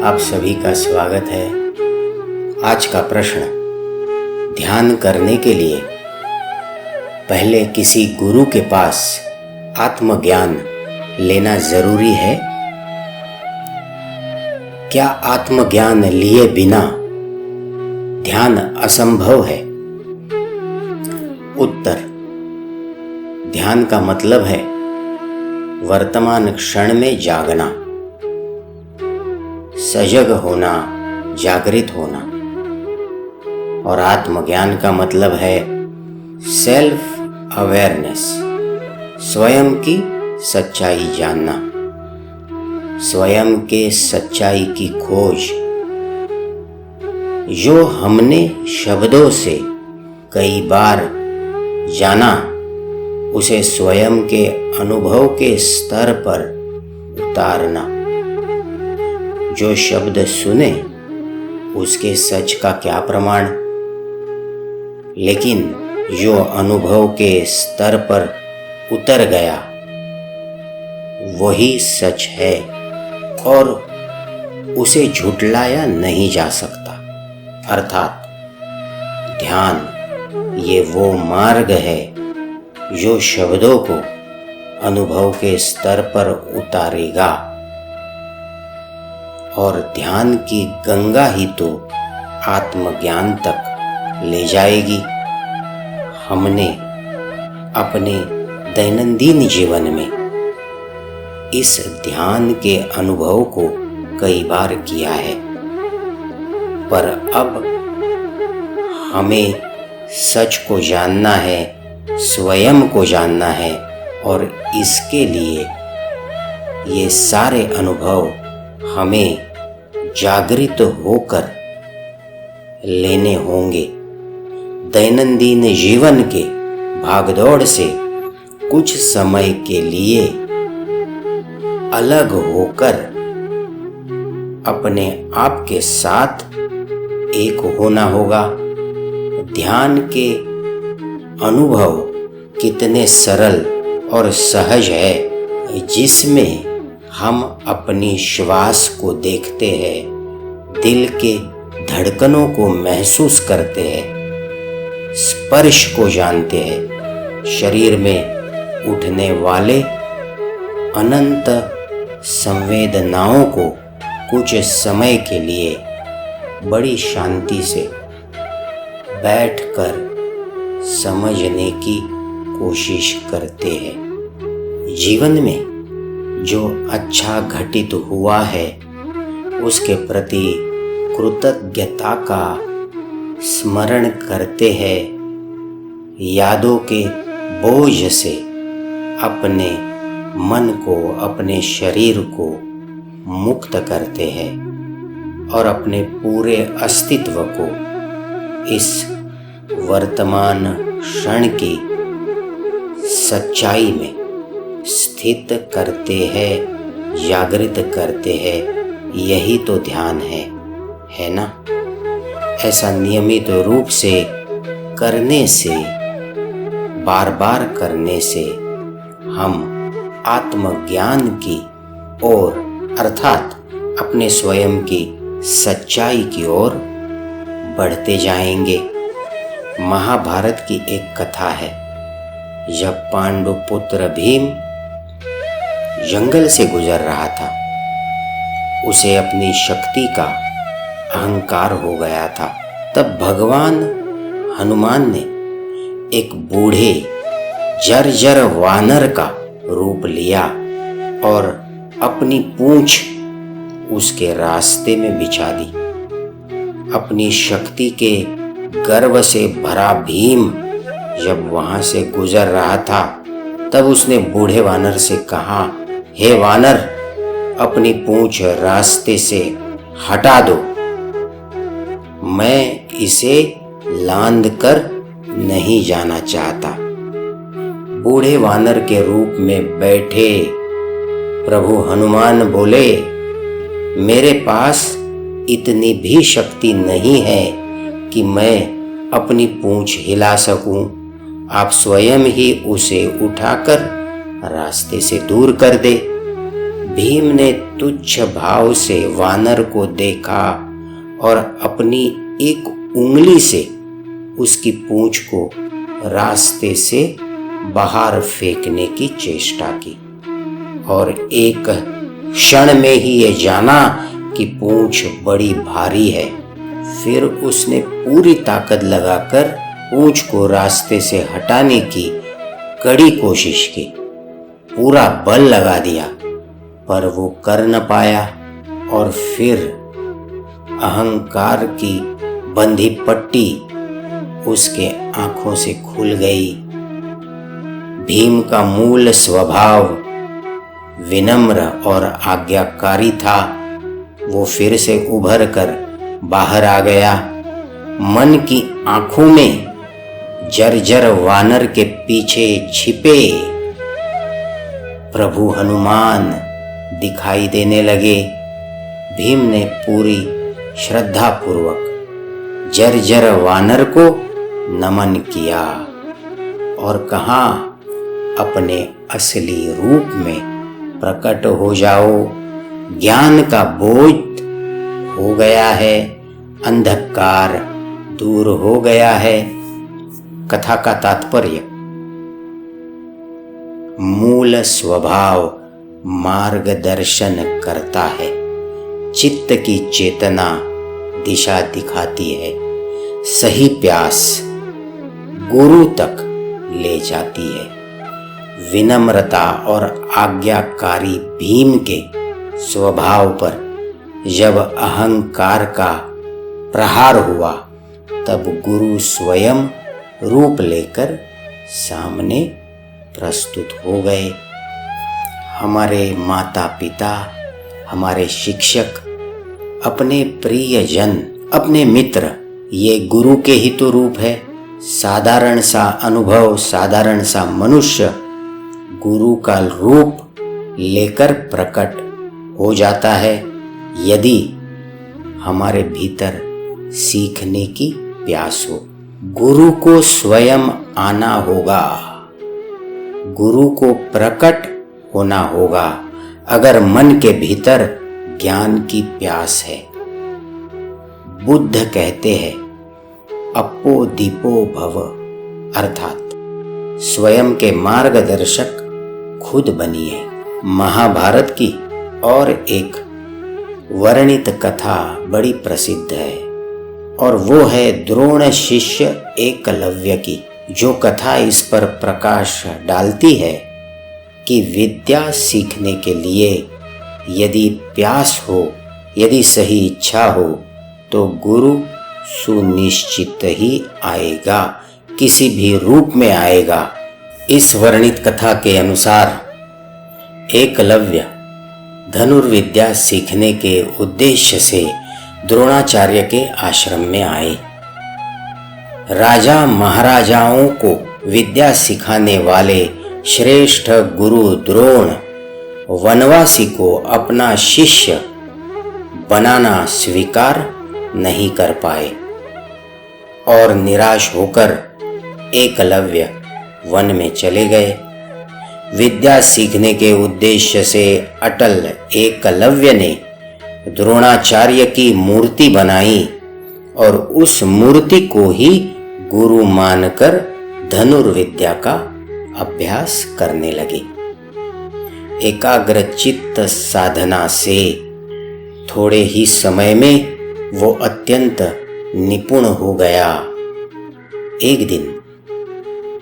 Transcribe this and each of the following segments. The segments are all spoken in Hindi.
आप सभी का स्वागत है। आज का प्रश्न, ध्यान करने के लिए पहले किसी गुरु के पास आत्मज्ञान लेना जरूरी है? क्या आत्मज्ञान लिए बिना ध्यान असंभव है? उत्तर, ध्यान का मतलब है वर्तमान क्षण में जागना, सजग होना, जागृत होना। और आत्मज्ञान का मतलब है सेल्फ अवेयरनेस, स्वयं की सच्चाई जानना, स्वयं के सच्चाई की खोज। जो हमने शब्दों से कई बार जाना, उसे स्वयं के अनुभव के स्तर पर उतारना। जो शब्द सुने उसके सच का क्या प्रमाण, लेकिन जो अनुभव के स्तर पर उतर गया वही सच है और उसे झुठलाया नहीं जा सकता। अर्थात ध्यान ये वो मार्ग है जो शब्दों को अनुभव के स्तर पर उतारेगा, और ध्यान की गंगा ही तो आत्मज्ञान तक ले जाएगी। हमने अपने दैनंदिन जीवन में इस ध्यान के अनुभव को कई बार किया है, पर अब हमें सच को जानना है, स्वयं को जानना है, और इसके लिए ये सारे अनुभव हमें जागृत होकर लेने होंगे। दैनंदिन जीवन के भागदौड़ से कुछ समय के लिए अलग होकर अपने आप के साथ एक होना होगा। ध्यान के अनुभव कितने सरल और सहज है, जिसमें हम अपनी श्वास को देखते हैं, दिल के धड़कनों को महसूस करते हैं, स्पर्श को जानते हैं, शरीर में उठने वाले अनंत संवेदनाओं को कुछ समय के लिए बड़ी शांति से बैठकर समझने की कोशिश करते हैं। जीवन में जो अच्छा घटित हुआ है उसके प्रति कृतज्ञता का स्मरण करते हैं, यादों के बोझ से अपने मन को, अपने शरीर को मुक्त करते हैं और अपने पूरे अस्तित्व को इस वर्तमान क्षण की सच्चाई में स्थित करते हैं, जागृत करते हैं। यही तो ध्यान है ना? ऐसा नियमित रूप से करने से, बार बार करने से हम आत्मज्ञान की ओर, अर्थात अपने स्वयं की सच्चाई की ओर बढ़ते जाएंगे। महाभारत की एक कथा है। जब पांडु पुत्र भीम जंगल से गुजर रहा था, उसे अपनी शक्ति का अहंकार हो गया था। तब भगवान हनुमान ने एक बूढ़े जर्जर वानर का रूप लिया और अपनी पूंछ उसके रास्ते में बिछा दी। अपनी शक्ति के गर्व से भरा भीम जब वहां से गुजर रहा था, तब उसने बूढ़े वानर से कहा, हे वानर, अपनी पूंछ रास्ते से हटा दो, मैं इसे लांद कर नहीं जाना चाहता। बूढ़े वानर के रूप में बैठे प्रभु हनुमान बोले, मेरे पास इतनी भी शक्ति नहीं है कि मैं अपनी पूंछ हिला सकूं। आप स्वयं ही उसे उठाकर रास्ते से दूर कर दे। भीम ने तुच्छ भाव से वानर को देखा और अपनी एक उंगली से उसकी पूंछ को रास्ते से बाहर फेंकने की चेष्टा की और एक क्षण में ही ये जाना कि पूंछ बड़ी भारी है। फिर उसने पूरी ताकत लगाकर पूंछ को रास्ते से हटाने की कड़ी कोशिश की, पूरा बल लगा दिया, पर वो कर न पाया और फिर अहंकार की बंधी पट्टी उसके आंखों से खुल गई। भीम का मूल स्वभाव विनम्र और आज्ञाकारी था। वो फिर से उभर कर बाहर आ गया। मन की आंखों में जर्जर वानर के पीछे छिपे प्रभु हनुमान दिखाई देने लगे। भीम ने पूरी श्रद्धा पूर्वक जर्जर वानर को नमन किया और कहा, अपने असली रूप में प्रकट हो जाओ। ज्ञान का बोझ हो गया है, अंधकार दूर हो गया है। कथा का तात्पर्य, मूल स्वभाव मार्गदर्शन करता है, चित्त की चेतना दिशा दिखाती है, सही प्यास गुरु तक ले जाती है। विनम्रता और आज्ञाकारी भीम के स्वभाव पर जब अहंकार का प्रहार हुआ, तब गुरु स्वयं रूप लेकर सामने प्रस्तुत हो गए। हमारे माता पिता, हमारे शिक्षक, अपने प्रियजन, अपने मित्र, ये गुरु के ही तो रूप है। साधारण सा अनुभव, साधारण सा मनुष्य गुरु का रूप लेकर प्रकट हो जाता है, यदि हमारे भीतर सीखने की प्यास हो। गुरु को स्वयं आना होगा, गुरु को प्रकट होना होगा, अगर मन के भीतर ज्ञान की प्यास है। बुद्ध कहते हैं, अपो दीपो भव, अर्थात स्वयं के मार्गदर्शक खुद बनिए। महाभारत की और एक वर्णित कथा बड़ी प्रसिद्ध है और वो है द्रोण शिष्य एकलव्य की। जो कथा इस पर प्रकाश डालती है कि विद्या सीखने के लिए यदि प्यास हो, यदि सही इच्छा हो, तो गुरु सुनिश्चित ही आएगा, किसी भी रूप में आएगा। इस वर्णित कथा के अनुसार एकलव्य धनुर्विद्या सीखने के उद्देश्य से द्रोणाचार्य के आश्रम में आए। राजा महाराजाओं को विद्या सिखाने वाले श्रेष्ठ गुरु द्रोण वनवासी को अपना शिष्य बनाना स्वीकार नहीं कर पाए और निराश होकर एकलव्य वन में चले गए। विद्या सीखने के उद्देश्य से अटल एकलव्य ने द्रोणाचार्य की मूर्ति बनाई और उस मूर्ति को ही गुरु मानकर धनुर्विद्या का अभ्यास करने लगे। एकाग्रचित्त साधना से थोड़े ही समय में वो अत्यंत निपुण हो गया। एक दिन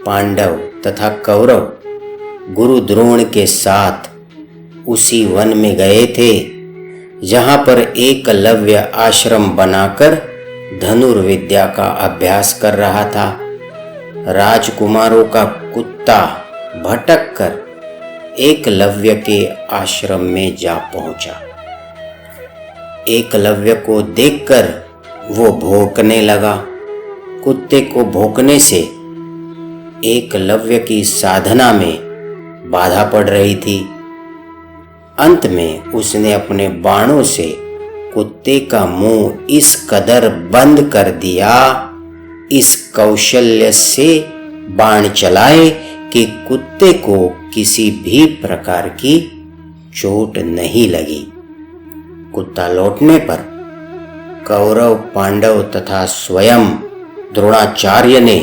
पांडव तथा कौरव गुरु द्रोण के साथ उसी वन में गए थे जहां पर एकलव्य आश्रम बनाकर धनुर्विद्या का अभ्यास कर रहा था। राजकुमारों का कुत्ता भटक कर एकलव्य के आश्रम में जा पहुंचा। एकलव्य को देखकर वो भौंकने लगा। कुत्ते को भौंकने से एकलव्य की साधना में बाधा पड़ रही थी। अंत में उसने अपने बाणों से कुत्ते का मुंह इस कदर बंद कर दिया, इस कौशल्य से बाण चलाए कि कुत्ते को किसी भी प्रकार की चोट नहीं लगी। कुत्ता लौटने पर कौरव, पांडव तथा स्वयं द्रोणाचार्य ने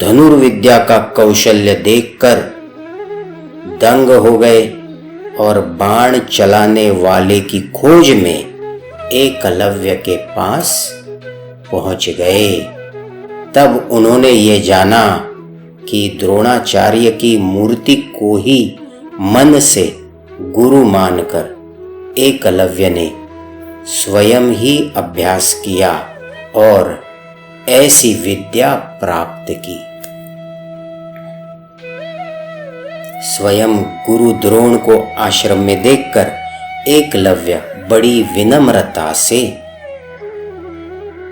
धनुर्विद्या का कौशल्य देखकर दंग हो गए और बाण चलाने वाले की खोज में एकलव्य के पास पहुंच गए। तब उन्होंने ये जाना कि द्रोणाचार्य की मूर्ति को ही मन से गुरु मानकर एकलव्य ने स्वयं ही अभ्यास किया और ऐसी विद्या प्राप्त की। स्वयं गुरु द्रोण को आश्रम में देखकर एकलव्य बड़ी विनम्रता से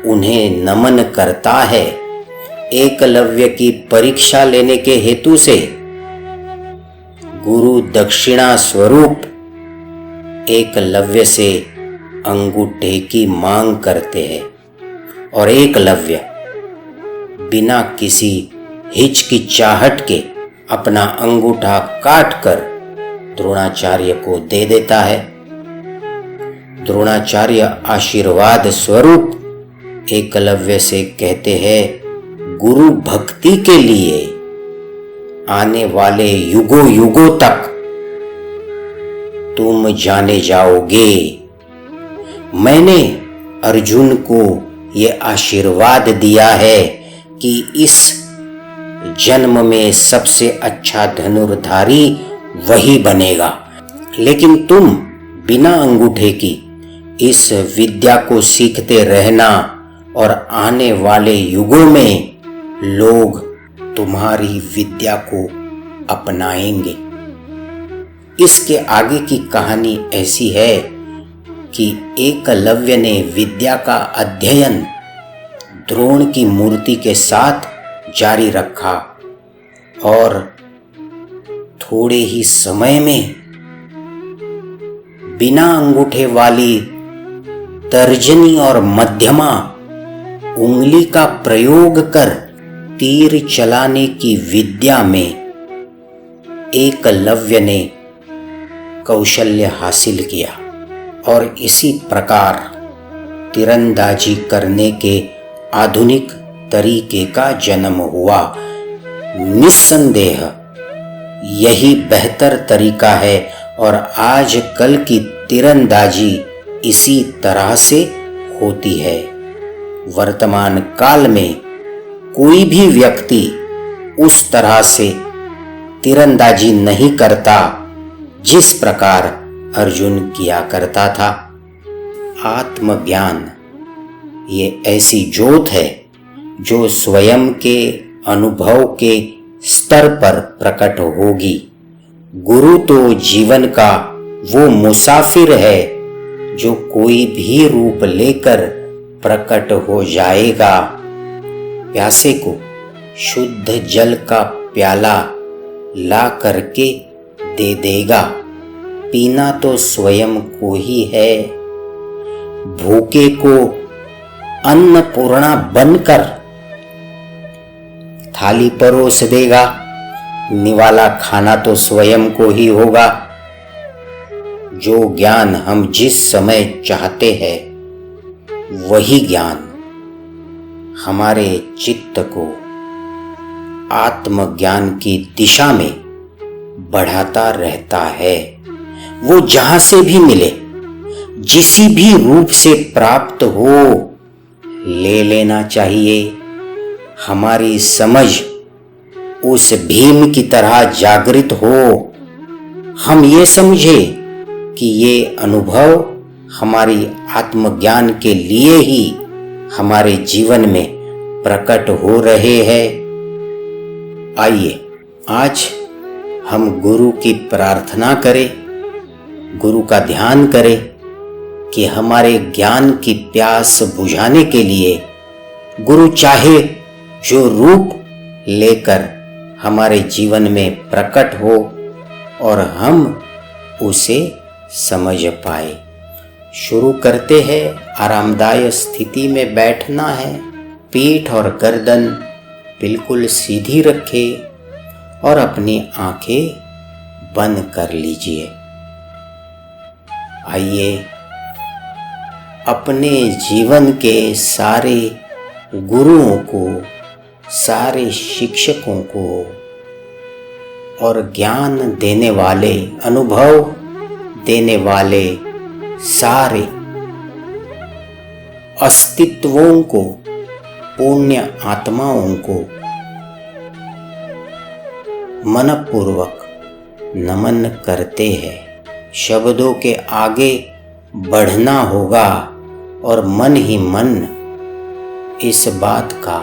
उन्हें नमन करता है। एकलव्य की परीक्षा लेने के हेतु से गुरु दक्षिणा स्वरूप एकलव्य से अंगूठे की मांग करते हैं और एकलव्य बिना किसी हिचकिचाहट के अपना अंगूठा काटकर द्रोणाचार्य को दे देता है। द्रोणाचार्य आशीर्वाद स्वरूप एकलव्य से कहते हैं, गुरु भक्ति के लिए आने वाले युगों युगों तक तुम जाने जाओगे। मैंने अर्जुन को ये आशीर्वाद दिया है कि इस जन्म में सबसे अच्छा धनुर्धारी वही बनेगा, लेकिन तुम बिना अंगूठे की इस विद्या को सीखते रहना और आने वाले युगों में लोग तुम्हारी विद्या को अपनाएंगे। इसके आगे की कहानी ऐसी है कि एकलव्य ने विद्या का अध्ययन द्रोण की मूर्ति के साथ जारी रखा और थोड़े ही समय में बिना अंगूठे वाली तर्जनी और मध्यमा उंगली का प्रयोग कर तीर चलाने की विद्या में एकलव्य ने कौशल्य हासिल किया और इसी प्रकार तीरंदाजी करने के आधुनिक तरीके का जन्म हुआ। निस्संदेह यही बेहतर तरीका है और आज कल की तीरंदाजी इसी तरह से होती है। वर्तमान काल में कोई भी व्यक्ति उस तरह से तीरंदाजी नहीं करता जिस प्रकार अर्जुन किया करता था। आत्मज्ञान ये ऐसी ज्योत है जो स्वयं के अनुभव के स्तर पर प्रकट होगी। गुरु तो जीवन का वो मुसाफिर है जो कोई भी रूप लेकर प्रकट हो जाएगा। प्यासे को शुद्ध जल का प्याला ला करके दे देगा, पीना तो स्वयं को ही है। भूखे को अन्नपूर्णा बनकर थाली परोस देगा, निवाला खाना तो स्वयं को ही होगा। जो ज्ञान हम जिस समय चाहते हैं वही ज्ञान हमारे चित्त को आत्मज्ञान की दिशा में बढ़ाता रहता है। वो जहां से भी मिले, जिसी भी रूप से प्राप्त हो, ले लेना चाहिए। हमारी समझ उस भीम की तरह जागृत हो। हम ये समझे कि ये अनुभव हमारी आत्मज्ञान के लिए ही हमारे जीवन में प्रकट हो रहे हैं। आइए आज हम गुरु की प्रार्थना करें, गुरु का ध्यान करें कि हमारे ज्ञान की प्यास बुझाने के लिए गुरु चाहे जो रूप लेकर हमारे जीवन में प्रकट हो और हम उसे समझ पाए। शुरू करते हैं। आरामदायक स्थिति में बैठना है। पीठ और गर्दन बिल्कुल सीधी रखें और अपनी आंखें बंद कर लीजिए। आइए अपने जीवन के सारे गुरुओं को, सारे शिक्षकों को और ज्ञान देने वाले, अनुभव देने वाले सारे अस्तित्वों को, पुण्य आत्माओं को मनपूर्वक नमन करते हैं। शब्दों के आगे बढ़ना होगा और मन ही मन इस बात का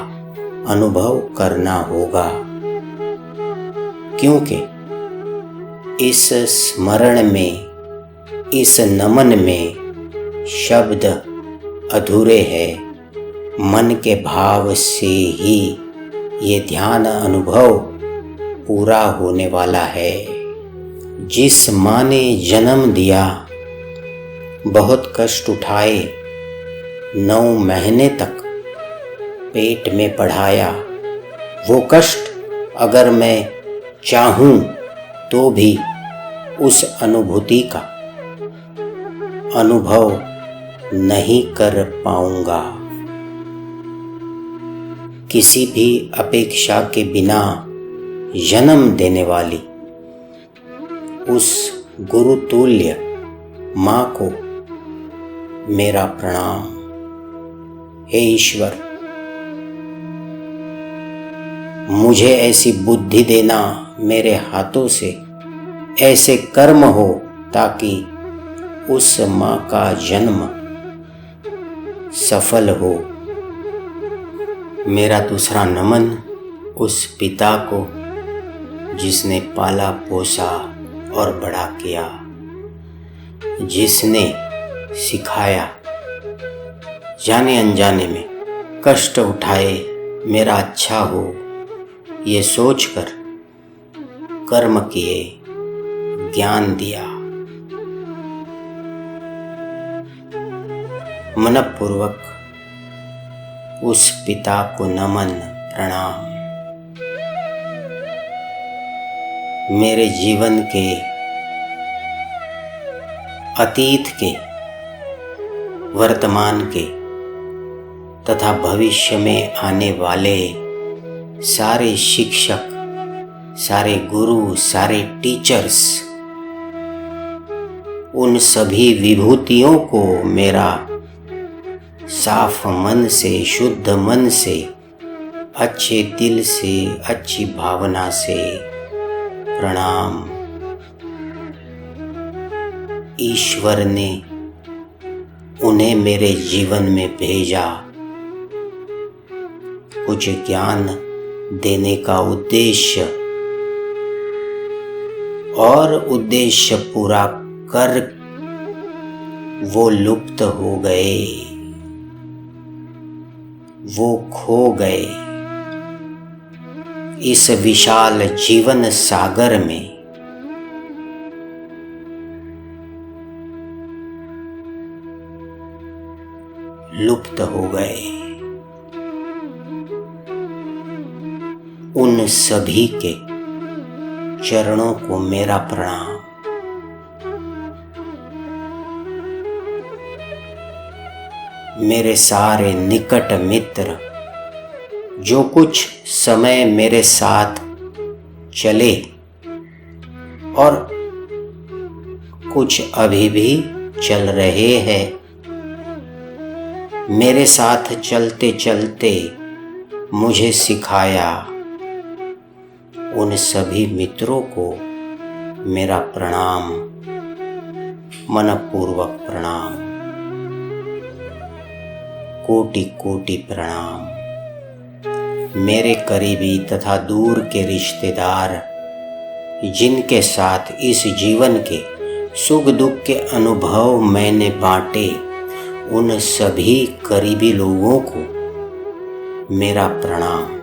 अनुभव करना होगा, क्योंकि इस स्मरण में, इस नमन में शब्द अधूरे हैं। मन के भाव से ही ये ध्यान अनुभव पूरा होने वाला है। जिस माँ ने जन्म दिया, बहुत कष्ट उठाए, 9 महीने तक पेट में पढ़ाया, वो कष्ट अगर मैं चाहूं तो भी उस अनुभूति का अनुभव नहीं कर पाऊंगा। किसी भी अपेक्षा के बिना जन्म देने वाली उस गुरुतुल्य माँ को मेरा प्रणाम। हे ईश्वर, मुझे ऐसी बुद्धि देना, मेरे हाथों से ऐसे कर्म हो ताकि उस माँ का जन्म सफल हो। मेरा दूसरा नमन उस पिता को जिसने पाला पोसा और बड़ा किया, जिसने सिखाया, जाने अनजाने में कष्ट उठाए, मेरा अच्छा हो ये सोचकर कर्म किए, ज्ञान दिया। मनपूर्वक उस पिता को नमन, प्रणाम। मेरे जीवन के, अतीत के, वर्तमान के तथा भविष्य में आने वाले सारे शिक्षक, सारे गुरु, सारे टीचर्स, उन सभी विभूतियों को मेरा साफ मन से, शुद्ध मन से, अच्छे दिल से, अच्छी भावना से प्रणाम। ईश्वर ने उन्हें मेरे जीवन में भेजा कुछ ज्ञान देने का उद्देश्य, और उद्देश्य पूरा कर वो लुप्त हो गए, वो खो गए इस विशाल जीवन सागर में। लुप्त हो गए। उन सभी के चरणों को मेरा प्रणाम। मेरे सारे निकट मित्र जो कुछ समय मेरे साथ चले और कुछ अभी भी चल रहे हैं, मेरे साथ चलते चलते मुझे सिखाया, उन सभी मित्रों को मेरा प्रणाम, मनपूर्वक प्रणाम, कोटि कोटि प्रणाम। मेरे करीबी तथा दूर के रिश्तेदार जिनके साथ इस जीवन के सुख दुख के अनुभव मैंने बांटे, उन सभी करीबी लोगों को मेरा प्रणाम।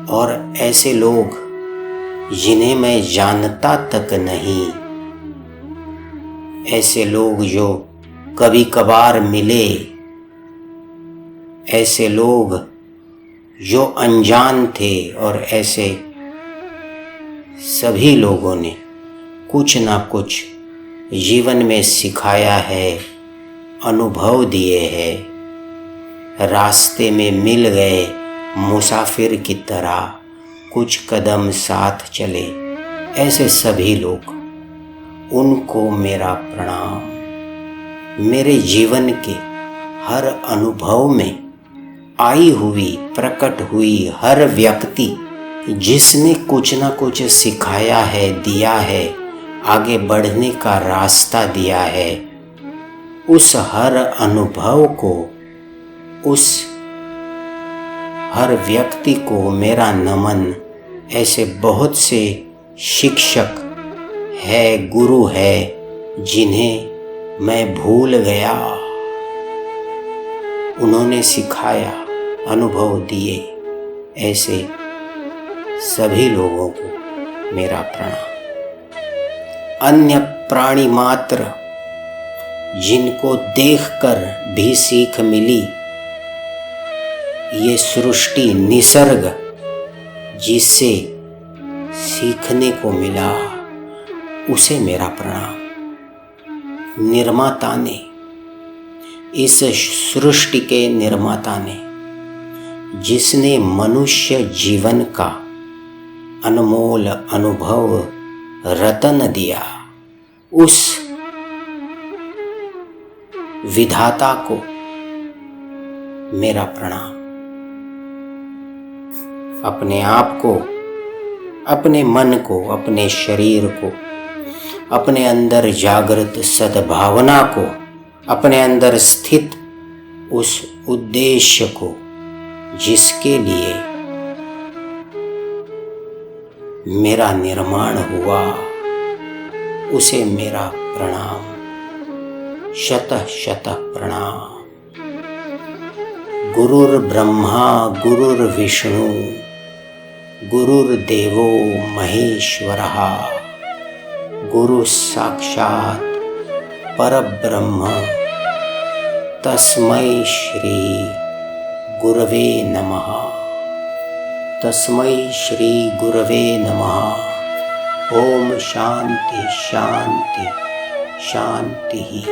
और ऐसे लोग जिन्हें मैं जानता तक नहीं, ऐसे लोग जो कभी कभार मिले, ऐसे लोग जो अनजान थे और ऐसे सभी लोगों ने कुछ ना कुछ जीवन में सिखाया है, अनुभव दिए हैं। रास्ते में मिल गए मुसाफिर की तरह कुछ कदम साथ चले, ऐसे सभी लोग, उनको मेरा प्रणाम। मेरे जीवन के हर अनुभव में आई हुई, प्रकट हुई हर व्यक्ति जिसने कुछ ना कुछ सिखाया है, दिया है, आगे बढ़ने का रास्ता दिया है, उस हर अनुभव को, उस हर व्यक्ति को मेरा नमन। ऐसे बहुत से शिक्षक है, गुरु है, जिन्हें मैं भूल गया। उन्होंने सिखाया, अनुभव दिए, ऐसे सभी लोगों को मेरा प्रणाम। अन्य प्राणी मात्र जिनको देखकर भी सीख मिली, ये सृष्टि निसर्ग जिससे सीखने को मिला, उसे मेरा प्रणाम। निर्माता ने, इस सृष्टि के निर्माता ने, जिसने मनुष्य जीवन का अनमोल अनुभव रतन दिया, उस विधाता को मेरा प्रणाम। अपने आप को, अपने मन को, अपने शरीर को, अपने अंदर जागृत सद्भावना को, अपने अंदर स्थित उस उद्देश्य को जिसके लिए मेरा निर्माण हुआ, उसे मेरा प्रणाम, शतः शतः प्रणाम। गुरुर्ब्रह्मा गुरुर्विष्णु गुरुर्देवो महेश्वरः गुरु साक्षात् परब्रह्म तस्मै श्री गुरवे नमः। तस्मै श्री गुरवे नमः। ओम शांति शांति शांति।